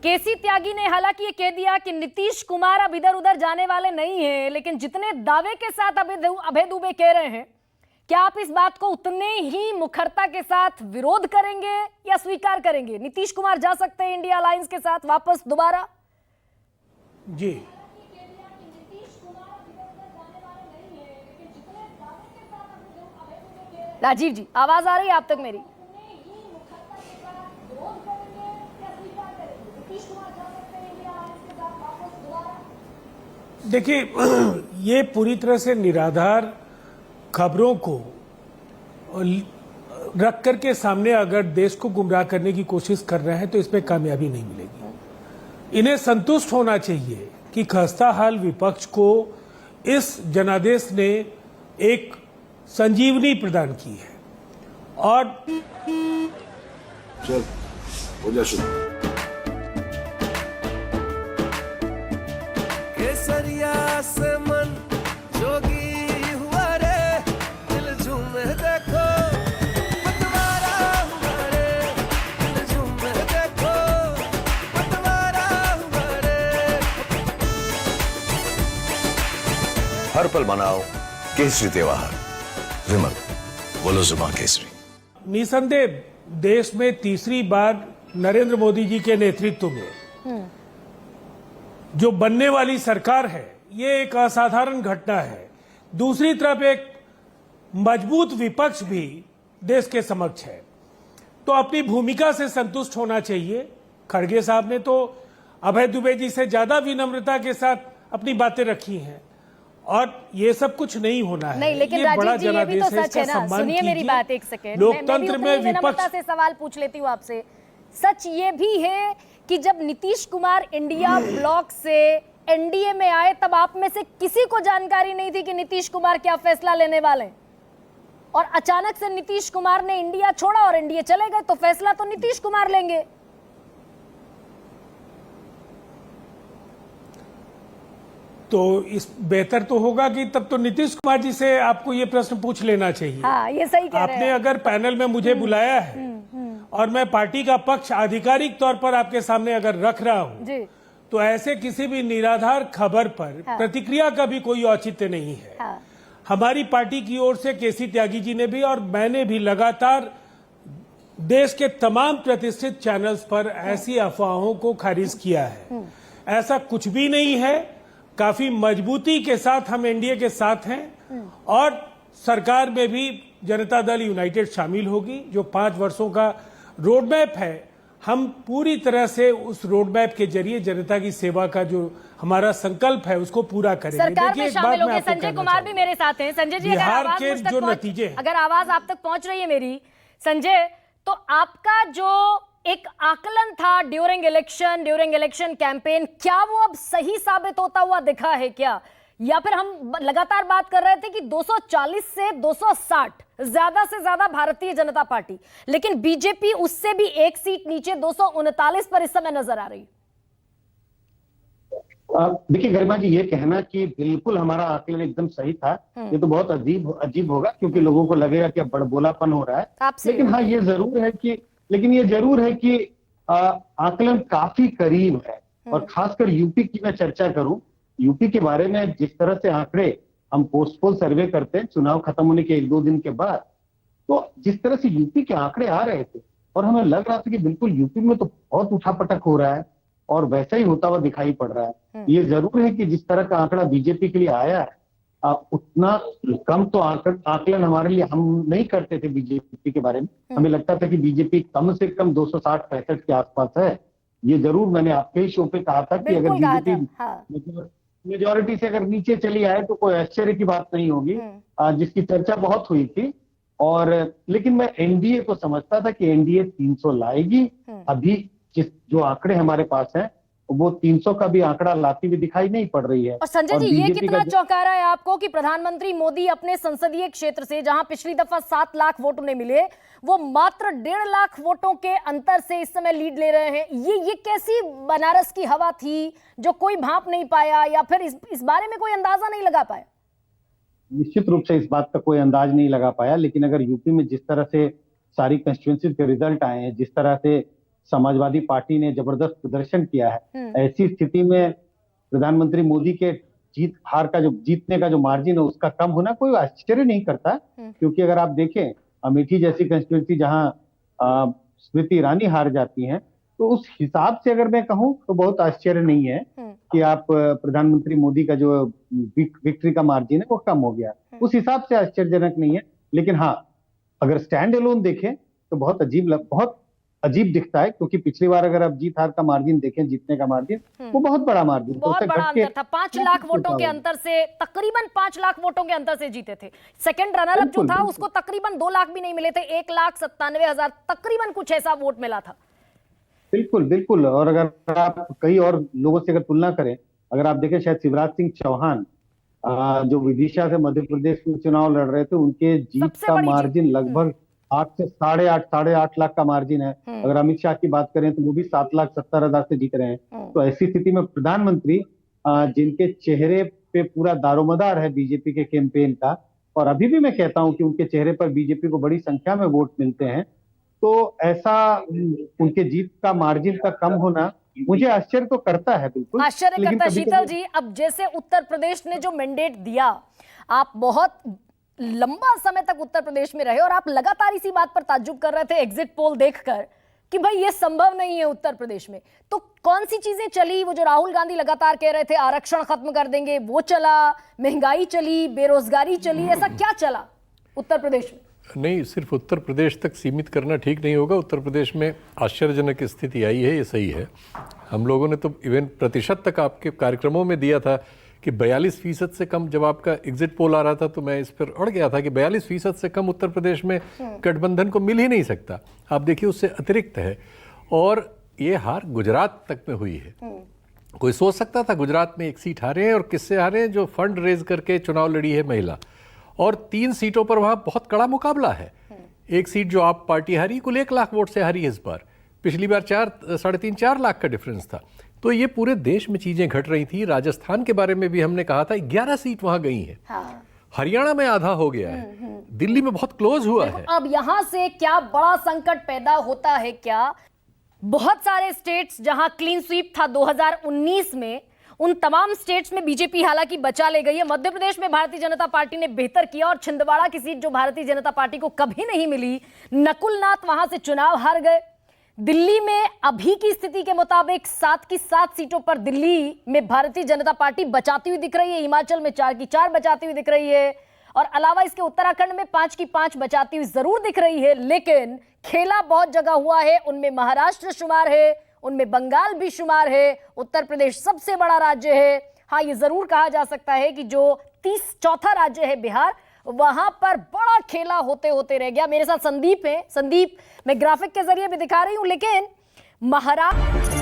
केसी त्यागी ने हालांकि ये कह दिया कि नीतीश कुमार अब इधर उधर जाने वाले नहीं हैं, लेकिन जितने दावे के साथ अभय दुबे कह रहे हैं, क्या आप इस बात को उतने ही मुखरता के साथ विरोध करेंगे या स्वीकार करेंगे? नीतीश कुमार जा सकते हैं इंडिया अलायंस के साथ वापस दोबारा? जी, राजीव जी, आवाज आ रही है आप तक मेरी? देखिए, ये पूरी तरह से निराधार खबरों को रख करके सामने अगर देश को गुमराह करने की कोशिश कर रहे हैं तो इसमें कामयाबी नहीं मिलेगी। इन्हें संतुष्ट होना चाहिए कि खस्ता हाल विपक्ष को इस जनादेश ने एक संजीवनी प्रदान की है और चल हो जा शुरू। केसरिया से मन जोगी हुआ रे, दिल झूमे देखो पतवारा हुआ रे, दिल झूमे देखो पतवारा हुआ रे। हर पल मनाओ केसरी त्योहार। विमल बोलो जुबान केसरी। निसंदेह देश में तीसरी बार नरेंद्र मोदी जी के नेतृत्व में जो बनने वाली सरकार है, ये एक असाधारण घटना है। दूसरी तरफ एक मजबूत विपक्ष भी देश के समक्ष है, तो अपनी भूमिका से संतुष्ट होना चाहिए। खड़गे साहब ने तो अभय दुबे जी से ज्यादा विनम्रता के साथ अपनी बातें रखी हैं और ये सब कुछ नहीं होना है। नहीं, लेकिन राजीव जी, ये भी तो सच है ना। सुनिए मेरी बात एक सेकेंड। लोकतंत्र में विपक्ष से सवाल पूछ लेती हूँ आपसे। सच ये भी है कि जब नीतीश कुमार इंडिया ब्लॉक से एनडीए में आए, तब आप में से किसी को जानकारी नहीं थी कि नीतीश कुमार क्या फैसला लेने वाले हैं, और अचानक से नीतीश कुमार ने इंडिया छोड़ा और एनडीए चले गए, तो फैसला तो नीतीश कुमार लेंगे। तो इस बेहतर तो होगा कि तब तो नीतीश कुमार जी से आपको ये प्रश्न पूछ लेना चाहिए। हाँ, ये सही कह रहे हैं। आपने अगर पैनल में मुझे बुलाया है और मैं पार्टी का पक्ष आधिकारिक तौर पर आपके सामने अगर रख रहा हूं, तो ऐसे किसी भी निराधार खबर पर प्रतिक्रिया का भी कोई औचित्य नहीं है। हमारी पार्टी की ओर से केसी त्यागी जी ने भी और मैंने भी लगातार देश के तमाम प्रतिष्ठित चैनल्स पर ऐसी अफवाहों को खारिज किया है। ऐसा कुछ भी नहीं है। काफी मजबूती के साथ हम एनडीए के साथ हैं और सरकार में भी जनता दल यूनाइटेड शामिल होगी। जो 5 वर्षों का रोड मैप है, हम पूरी तरह से उस रोड मैप के जरिए जनता की सेवा का जो हमारा संकल्प है उसको पूरा करेंगे। सरकार में शामिल होंगे। संजय कुमार भी मेरे साथ हैं। संजय जी, बिहार के जो नतीजे, अगर आवाज आप तक पहुंच रही है मेरी, संजय, तो आपका जो एक आकलन था ड्यूरिंग इलेक्शन कैंपेन, क्या वो अब सही साबित होता हुआ दिखा है क्या? या फिर हम लगातार बात कर रहे थे कि 240 से 260 ज्यादा से ज्यादा भारतीय जनता पार्टी, लेकिन बीजेपी उससे भी एक सीट नीचे 239 पर इस समय नजर आ रही। देखिए गरिमा जी, ये कहना कि बिल्कुल हमारा आकलन एकदम सही था, ये तो बहुत अजीब होगा, क्योंकि लोगों को लगेगा कि अब बड़बोलापन हो रहा है। लेकिन हाँ, ये जरूर है कि आकलन काफी करीब है। और खासकर यूपी की मैं चर्चा करूं, यूपी के बारे में जिस तरह से आंकड़े हम पोस्टपोल सर्वे करते हैं चुनाव खत्म होने के 1-2 दिन के बाद, तो जिस तरह से यूपी के आंकड़े आ रहे थे और हमें लग रहा था कि बिल्कुल यूपी में तो बहुत उठापटक हो रहा है और वैसा ही होता हुआ दिखाई पड़ रहा है। ये जरूर है कि जिस तरह का आंकड़ा बीजेपी के लिए आया है, उतना कम तो आकलन हमारे लिए हम नहीं करते थे बीजेपी के बारे में। हमें लगता था कि बीजेपी कम से कम 260-65 के आसपास है। ये जरूर मैंने आपके ही शो पे कहा था कि अगर बीजेपी मेजोरिटी से अगर नीचे चली आए तो कोई आश्चर्य की बात नहीं होगी, जिसकी चर्चा बहुत हुई थी। और लेकिन मैं एनडीए को समझता था कि एनडीए 300 लाएगी। अभी जो आंकड़े हमारे पास हैं वो 300 का भी आंकड़ा लाती हुई दिखाई नहीं पड़ रही है। और संजय जी, ये कितना चौंका रहा है आपको कि प्रधानमंत्री मोदी अपने संसदीय क्षेत्र से, जहां पिछली दफा 7 लाख वोट उन्हें मिले, वो मात्र 1.5 लाख वोटों के अंतर से इस समय लीड ले रहे हैं। ये कैसी बनारस की हवा थी जो कोई भांप नहीं पाया, या फिर इस बारे में कोई अंदाजा नहीं लगा पाया? निश्चित रूप से इस बात का कोई अंदाज नहीं लगा पाया, लेकिन अगर यूपी में जिस तरह से सारी कंस्टिट्यूएंसी के रिजल्ट आए हैं, जिस तरह से समाजवादी पार्टी ने जबरदस्त प्रदर्शन किया है। ऐसी स्थिति में प्रधानमंत्री मोदी के जीतने का जो मार्जिन है उसका कम होना कोई आश्चर्य नहीं करता, क्योंकि अगर आप देखें अमेठी जैसी कंस्टिट्यूंसी जहां स्मृति ईरानी हार जाती हैं, तो उस हिसाब से अगर मैं कहूं तो बहुत आश्चर्य नहीं है कि आप प्रधानमंत्री मोदी का जो विक्ट्री का मार्जिन है वो कम हो गया, उस हिसाब से आश्चर्यजनक नहीं है। लेकिन हाँ, अगर स्टैंड अलोन देखें तो बहुत अजीब दिखता है, क्योंकि पिछली बार अगर आप जीत हार का मार्जिन देखें, जीतने का मार्जिन वो बहुत बड़ा मार्जिन, बहुत बड़ा अंतर था। 5 लाख वोटों के अंतर से, तकरीबन 5 लाख वोटों के अंतर से जीते थे। सेकंड रनर अप जो था उसको तकरीबन 2 लाख भी नहीं मिले थे, 1,97,000 तकरीबन कुछ ऐसा वोट मिला था। बिल्कुल। और अगर आप कई और लोगों से अगर तुलना करें, अगर आप देखें शायद शिवराज सिंह चौहान जो विदिशा से मध्य प्रदेश में चुनाव लड़ रहे थे, उनके जीत का मार्जिन लगभग 8 से 8.5 लाख का मार्जिन है। अगर अमित शाह की बात करें तो वो भी 7,70,000 से जीत रहे हैं। तो ऐसी स्थिति में प्रधानमंत्री जिनके चेहरे पे पूरा दारोमदार है बीजेपी के कैंपेन का, और अभी भी मैं कहता हूं कि उनके चेहरे पर बीजेपी को बड़ी संख्या में वोट मिलते हैं, तो ऐसा उनके जीत का मार्जिन का कम होना मुझे आश्चर्य तो करता है। बिल्कुल आश्चर्य करता। शीतल जी, अब जैसे उत्तर प्रदेश ने जो मैंडेट दिया, आप बहुत लंबा समय तक उत्तर प्रदेश में रहे और आप लगातार इसी बात पर ताज्जुब कर रहे थे एग्जिट पोल देखकर कि भाई ये संभव नहीं है उत्तर प्रदेश में। तो कौन सी चीजें चली? वो जो राहुल गांधी लगातार कह रहे थे आरक्षण खत्म कर देंगे, वो चला? महंगाई चली, बेरोजगारी चली, ऐसा क्या चला उत्तर प्रदेश में? नहीं, सिर्फ उत्तर प्रदेश तक सीमित करना ठीक नहीं होगा। उत्तर प्रदेश में आश्चर्यजनक स्थिति आई है, ये सही है। हम लोगों ने तो इवन प्रतिशत तक आपके कार्यक्रमों में दिया था कि 42% से कम, जब आपका एग्जिट पोल आ रहा था तो मैं इस पर अड़ गया था कि 42% से कम उत्तर प्रदेश में गठबंधन को मिल ही नहीं सकता। आप देखिए उससे अतिरिक्त है। और ये हार गुजरात तक में हुई है। कोई सोच सकता था गुजरात में 1 सीट हारे हैं, और किससे हारे हैं? जो फंड रेज करके चुनाव लड़ी है महिला, और 3 सीटों पर वहां बहुत कड़ा मुकाबला है। एक सीट जो आप पार्टी हारी, कुल 1 लाख वोट से हारी है इस बार। पिछली बार 3.5-4 लाख का डिफरेंस था। तो ये पूरे देश में चीजें घट रही थी। राजस्थान के बारे में भी हमने कहा था 11 सीट वहां गई है। हरियाणा में आधा हो गया है, दिल्ली में बहुत क्लोज हुआ है। अब यहां से क्या बड़ा संकट पैदा होता है क्या? बहुत सारे स्टेट्स जहां क्लीन स्वीप था 2019 में, उन तमाम स्टेट्स में बीजेपी हालांकि बचा ले गई है। मध्य प्रदेश में भारतीय जनता पार्टी ने बेहतर किया, और छिंदवाड़ा की सीट जो भारतीय जनता पार्टी को कभी नहीं मिली, नकुल नाथ वहां से चुनाव हार गए। दिल्ली में अभी की स्थिति के मुताबिक 7 की 7 सीटों पर दिल्ली में भारतीय जनता पार्टी बचाती हुई दिख रही है। हिमाचल में 4 की 4 बचाती हुई दिख रही है, और अलावा इसके उत्तराखंड में 5 की 5 बचाती हुई जरूर दिख रही है। लेकिन खेला बहुत जगह हुआ है, उनमें महाराष्ट्र शुमार है, उनमें बंगाल भी शुमार है, उत्तर प्रदेश सबसे बड़ा राज्य है। हाँ, ये जरूर कहा जा सकता है कि जो चौथा राज्य है बिहार, वहां पर बड़ा खेला होते होते रह गया। मेरे साथ संदीप है। संदीप, मैं ग्राफिक के जरिए भी दिखा रही हूं, लेकिन महाराष्ट्र